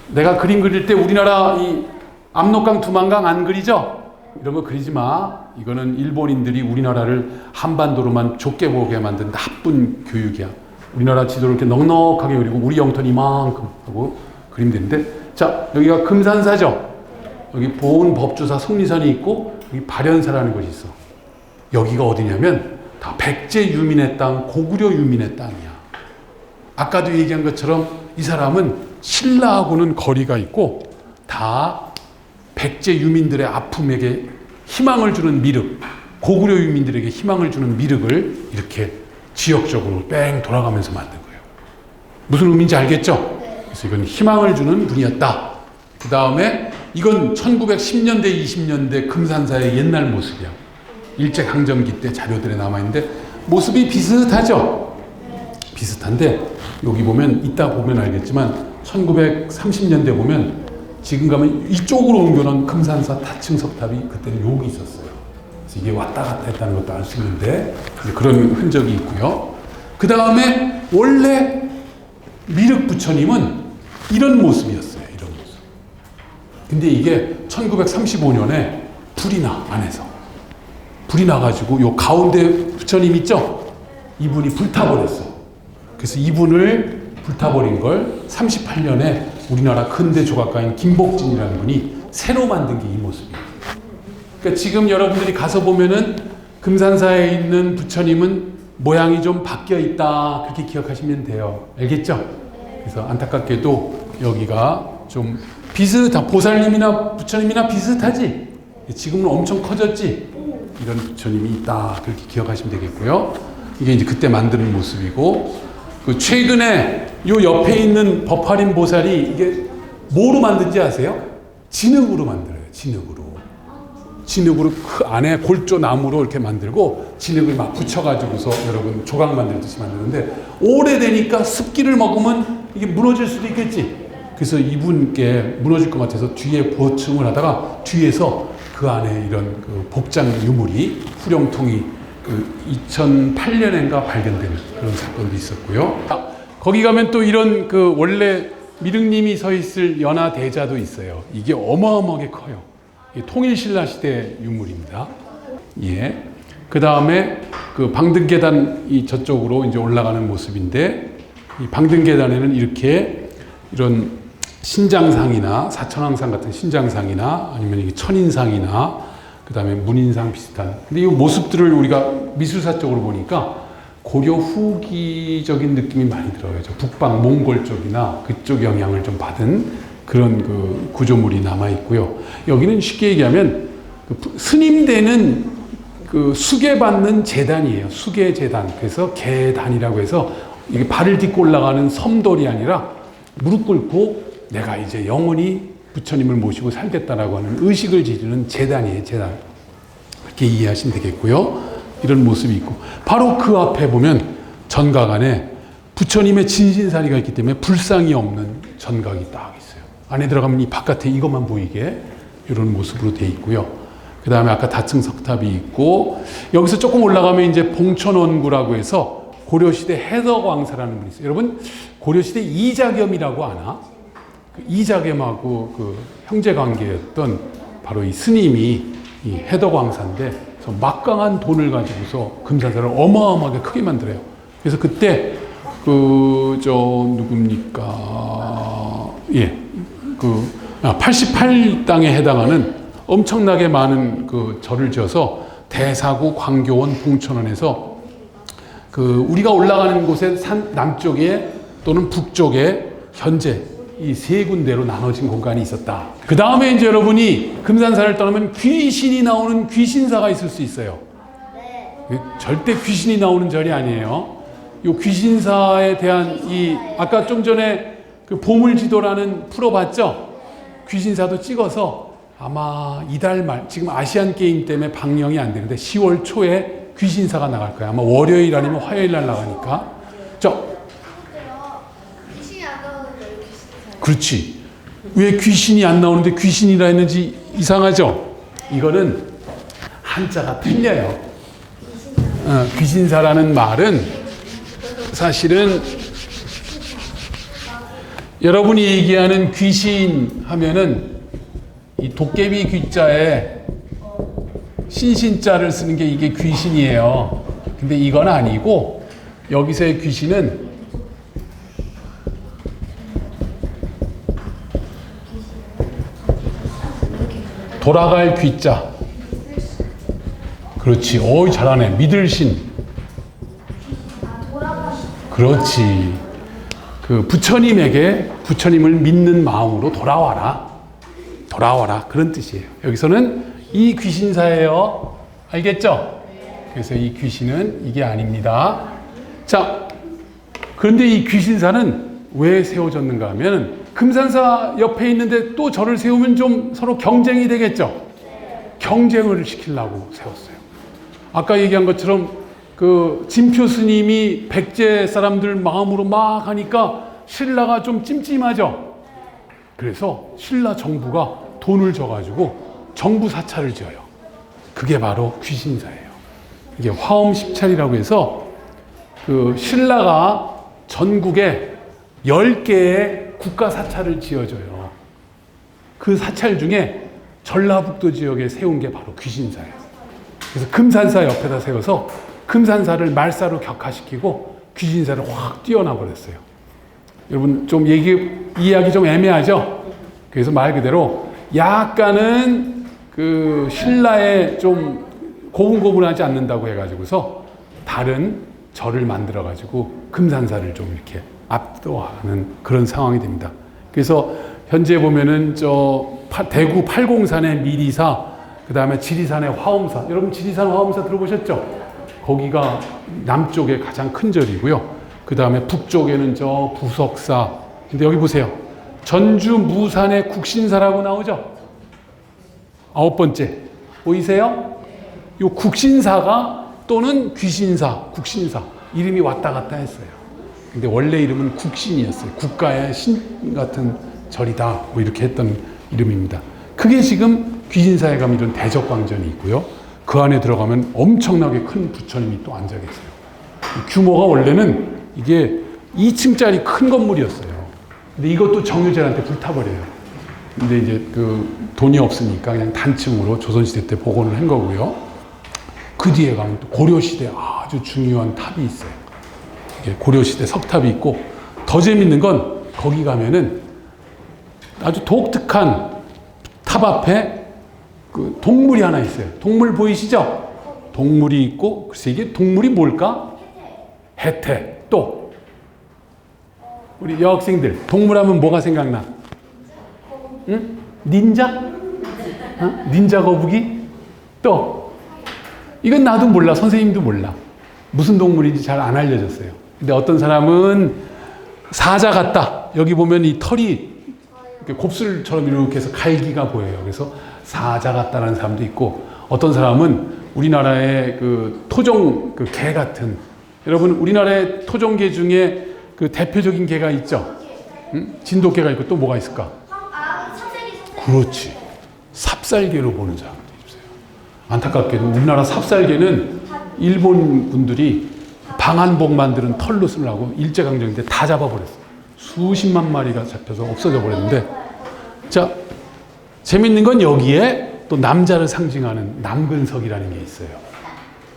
내가 그림 그릴 때 우리나라 이 압록강 두만강 안 그리죠? 이런 거 그리지 마. 이거는 일본인들이 우리나라를 한반도로만 좁게 보게 만든 나쁜 교육이야. 우리나라 지도를 이렇게 넉넉하게 그리고 우리 영토는 이만큼 하고 그리면 되는데, 자, 여기가 금산사죠. 여기 보은 법주사 속리산이 있고 여기 발현사라는 것이 있어. 여기가 어디냐면 다 백제 유민의 땅, 고구려 유민의 땅이야. 아까도 얘기한 것처럼 이 사람은 신라하고는 거리가 있고 다 백제 유민들의 아픔에게 희망을 주는 미륵, 고구려 유민들에게 희망을 주는 미륵을 이렇게 지역적으로 뺑 돌아가면서 만든 거예요. 무슨 의미인지 알겠죠? 그래서 이건 희망을 주는 분이었다. 그 다음에 이건 1910년대, 20년대 금산사의 옛날 모습이야. 일제강점기 때 자료들에 남아있는데 모습이 비슷하죠? 비슷한데 여기 보면 이따 보면 알겠지만 1930년대 보면 지금 가면 이쪽으로 옮겨놓은 금산사 타층 석탑이 그때는 여기 있었어요. 그래서 이게 왔다 갔다 했다는 것도 알 수 있는데 그런 흔적이 있고요. 그 다음에 원래 미륵 부처님은 이런 모습이었어요. 이런 모습. 근데 이게 1935년에 불이 나, 안에서. 불이 나가지고 요 가운데 부처님 있죠? 이분이 불타버렸어. 그래서 이분을 불타버린 걸 38년에 우리나라 근대 조각가인 김복진이라는 분이 새로 만든 게 이 모습이에요. 그러니까 지금 여러분들이 가서 보면은 금산사에 있는 부처님은 모양이 좀 바뀌어 있다. 그렇게 기억하시면 돼요. 알겠죠? 그래서 안타깝게도 여기가 좀 비슷한, 보살님이나 부처님이나 비슷하지? 지금은 엄청 커졌지? 이런 부처님이 있다. 그렇게 기억하시면 되겠고요. 이게 이제 그때 만드는 모습이고, 그 최근에 요 옆에 있는 법화림 보살이 이게 뭐로 만든지 아세요? 진흙으로 만들어요. 진흙으로 그 안에 골조 나무로 이렇게 만들고 진흙을 막 붙여가지고서 여러분 조각 만들듯이 만드는데 오래되니까 습기를 먹으면 이게 무너질 수도 있겠지. 그래서 이분께 무너질 것 같아서 뒤에 보충을 하다가 뒤에서 그 안에 이런 그 복장 유물이 후령통이 그 2008년인가 발견된 그런 사건도 있었고요. 거기 가면 또 이런 그 원래 미륵님이 서 있을 연화 대자도 있어요. 이게 어마어마하게 커요. 통일신라 시대 유물입니다. 예. 그 다음에 그 방등계단 이 저쪽으로 이제 올라가는 모습인데, 이 방등계단에는 이렇게 이런 신장상이나 사천왕상 같은 신장상이나 아니면 이게 천인상이나 그 다음에 문인상 비슷한. 근데 이 모습들을 우리가 미술사 쪽으로 보니까 고려 후기적인 느낌이 많이 들어요. 북방 몽골 쪽이나 그쪽 영향을 좀 받은 그런 그 구조물이 남아 있고요. 여기는 쉽게 얘기하면 그 스님되는 그 수계받는 재단이에요. 수계 재단. 그래서 계단이라고 해서 이게 발을 딛고 올라가는 섬돌이 아니라 무릎 꿇고 내가 이제 영원히 부처님을 모시고 살겠다라고 하는 의식을 지르는 재단이에요. 재단. 그렇게 이해하시면 되겠고요. 이런 모습이 있고 바로 그 앞에 보면 전각 안에 부처님의 진신사리가 있기 때문에 불상이 없는 전각이 딱 있어요. 안에 들어가면 이 바깥에 이것만 보이게 이런 모습으로 돼 있고요. 그 다음에 아까 다층 석탑이 있고 여기서 조금 올라가면 이제 봉천원구라고 해서 고려시대 해덕왕사라는 분이 있어요. 여러분 고려시대 이자겸이라고 아나? 그 이자겸하고 그 형제 관계였던 바로 이 스님이 이 해덕왕사인데, 그래서 막강한 돈을 가지고서 금산사를 어마어마하게 크게 만들어요. 그래서 그때 누굽니까? 예, 88당에 해당하는 엄청나게 많은 그 절을 지어서 대사구, 광교원, 봉천원에서 우리가 올라가는 곳의 산 남쪽에 또는 북쪽에 현재 이 세 군데로 나눠진 공간이 있었다. 그 다음에 이제 여러분이 금산사를 떠나면 귀신이 나오는 귀신사가 있을 수 있어요. 절대 귀신이 나오는 절이 아니에요. 이 귀신사에 대한 아까 좀 전에 그 보물지도라는 프로 봤죠? 귀신사도 찍어서 아마 이달 말, 지금 아시안 게임 때문에 방영이 안 되는데 10월 초에 귀신사가 나갈 거야. 아마 월요일 아니면 화요일 날 나가니까. 귀신이 안 나오는데 왜 귀신이 그렇지. 왜 귀신이 안 나오는데 귀신이라 했는지 이상하죠? 이거는 한자가 틀려요. 귀신사라는 말은 사실은 여러분이 얘기하는 귀신 하면은 이 도깨비 귀자에 신신자를 쓰는 게 이게 귀신이에요. 근데 이건 아니고 여기서의 귀신은 돌아갈 귀자. 그렇지. 어이 잘하네. 믿을 신. 그렇지. 그 부처님을 믿는 마음으로 돌아와라. 돌아와라. 그런 뜻이에요. 여기서는 이 귀신사예요. 알겠죠? 그래서 이 귀신은 이게 아닙니다. 자, 그런데 이 귀신사는 왜 세워졌는가 하면 금산사 옆에 있는데 또 절을 세우면 좀 서로 경쟁이 되겠죠? 경쟁을 시키려고 세웠어요. 아까 얘기한 것처럼 그 진표 스님이 백제 사람들 마음으로 막 하니까 신라가 좀 찜찜하죠? 그래서 신라 정부가 돈을 줘가지고 정부 사찰을 지어요. 그게 바로 귀신사예요. 이게 화엄십찰이라고 해서 그 신라가 전국에 10개의 국가 사찰을 지어줘요. 그 사찰 중에 전라북도 지역에 세운 게 바로 귀신사예요. 그래서 금산사 옆에다 세워서 금산사를 말사로 격화시키고 귀신사를 확 띄어놔 버렸어요. 여러분 좀 이해하기 좀 애매하죠? 그래서 말 그대로 약간은 그 신라에 좀 고분고분하지 않는다고 해가지고서 다른 절을 만들어가지고 금산사를 좀 이렇게 압도하는 그런 상황이 됩니다. 그래서 현재 보면은 대구 팔공산의 미리사, 그 다음에 지리산의 화엄사. 여러분 지리산 화엄사 들어보셨죠? 거기가 남쪽에 가장 큰 절이고요. 그 다음에 북쪽에는 부석사. 근데 여기 보세요. 전주 무산의 국신사라고 나오죠? 9번째. 보이세요? 이 국신사가 또는 귀신사, 국신사. 이름이 왔다 갔다 했어요. 근데 원래 이름은 국신이었어요. 국가의 신 같은 절이다. 뭐 이렇게 했던 이름입니다. 그게 지금 귀신사에 가면 이런 대적광전이 있고요. 그 안에 들어가면 엄청나게 큰 부처님이 또 앉아 계세요. 규모가 원래는 이게 2층짜리 큰 건물이었어요. 근데 이것도 정유재한테 불타버려요. 근데 이제 돈이 없으니까 그냥 단층으로 조선시대 때 복원을 한 거고요. 그 뒤에 가면 또 고려시대 아주 중요한 탑이 있어요. 이게 고려시대 석탑이 있고, 더 재밌는 건 거기 가면은 아주 독특한 탑 앞에 그 동물이 하나 있어요. 동물 보이시죠? 동물이 있고, 글쎄 이게 동물이 뭘까? 해태. 또 우리 여학생들 동물하면 뭐가 생각나? 응? 닌자? 닌자 거북이? 또 이건 나도 몰라. 선생님도 몰라. 무슨 동물인지 잘 안 알려졌어요. 근데 어떤 사람은 사자 같다. 여기 보면 이 털이 곱슬처럼 이렇게 해서 갈기가 보여요. 그래서 사자 같다는 사람도 있고, 어떤 사람은 우리나라의 그 토종 그 개 같은, 여러분 우리나라의 토종개 중에 그 대표적인 개가 있죠? 응? 진돗개가 있고 또 뭐가 있을까? 그렇지. 삽살개로 보는 사람들이 있어요. 안타깝게도 우리나라 삽살개는 일본 분들이 방한복 만드는 털로 쓰려고 일제강점기 때 다 잡아버렸어요. 수십만 마리가 잡혀서 없어져 버렸는데, 자, 재밌는 건 여기에 또 남자를 상징하는 남근석이라는 게 있어요.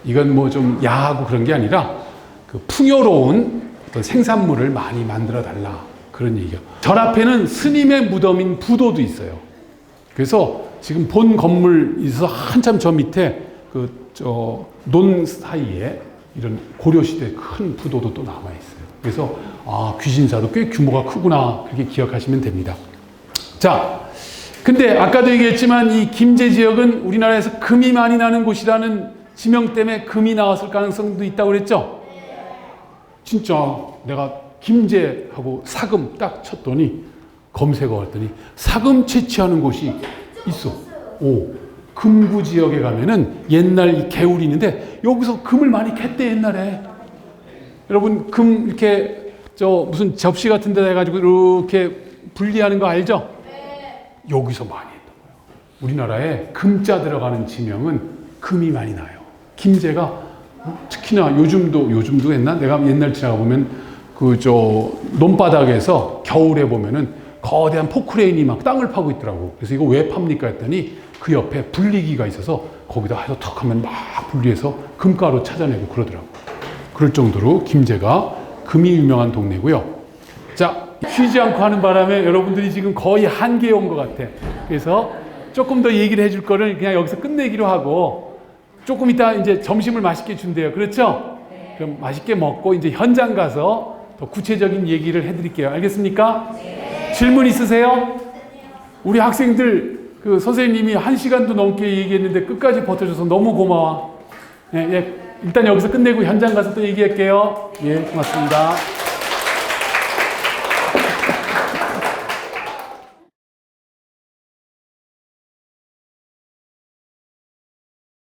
이건 뭐 좀 야하고 그런 게 아니라 그 풍요로운 어떤 생산물을 많이 만들어 달라, 그런 얘기가. 절 앞에는 스님의 무덤인 부도도 있어요. 그래서 지금 본 건물 있어서 한참 저 밑에 논 사이에 이런 고려시대 큰 부도도 또 남아 있어요. 그래서 귀신사도 꽤 규모가 크구나, 그렇게 기억하시면 됩니다. 자, 근데 아까도 얘기했지만 이 김제 지역은 우리나라에서 금이 많이 나는 곳이라는 지명 때문에 금이 나왔을 가능성도 있다고 그랬죠? 진짜 내가 김제하고 사금 딱 쳤더니 검색어 했더니 사금 채취하는 곳이 있어. 금구 지역에 가면은 옛날 이 개울이 있는데 여기서 금을 많이 캤대, 옛날에. 여러분, 금 이렇게 무슨 접시 같은 데다 해가지고 이렇게 분리하는 거 알죠? 여기서 많이 했던 거예요. 우리나라에 금자 들어가는 지명은 금이 많이 나요. 김제가 특히나 요즘도 했나? 내가 옛날 지나가 보면 논바닥에서 겨울에 보면은 거대한 포크레인이 막 땅을 파고 있더라고. 그래서 이거 왜 팝니까 했더니 그 옆에 분리기가 있어서 거기다 해서 턱 하면 막 분리해서 금가루 찾아내고 그러더라고. 그럴 정도로 김제가 금이 유명한 동네고요. 자, 쉬지 않고 하는 바람에 여러분들이 지금 거의 한계에 온 것 같아. 그래서 조금 더 얘기를 해줄 거를 그냥 여기서 끝내기로 하고, 조금 이따 이제 점심을 맛있게 준대요. 그렇죠? 그럼 맛있게 먹고 이제 현장 가서 더 구체적인 얘기를 해드릴게요. 알겠습니까? 질문 있으세요? 우리 학생들 선생님이 1시간도 넘게 얘기했는데 끝까지 버텨줘서 너무 고마워. 일단 여기서 끝내고 현장 가서 또 얘기할게요. 예, 고맙습니다.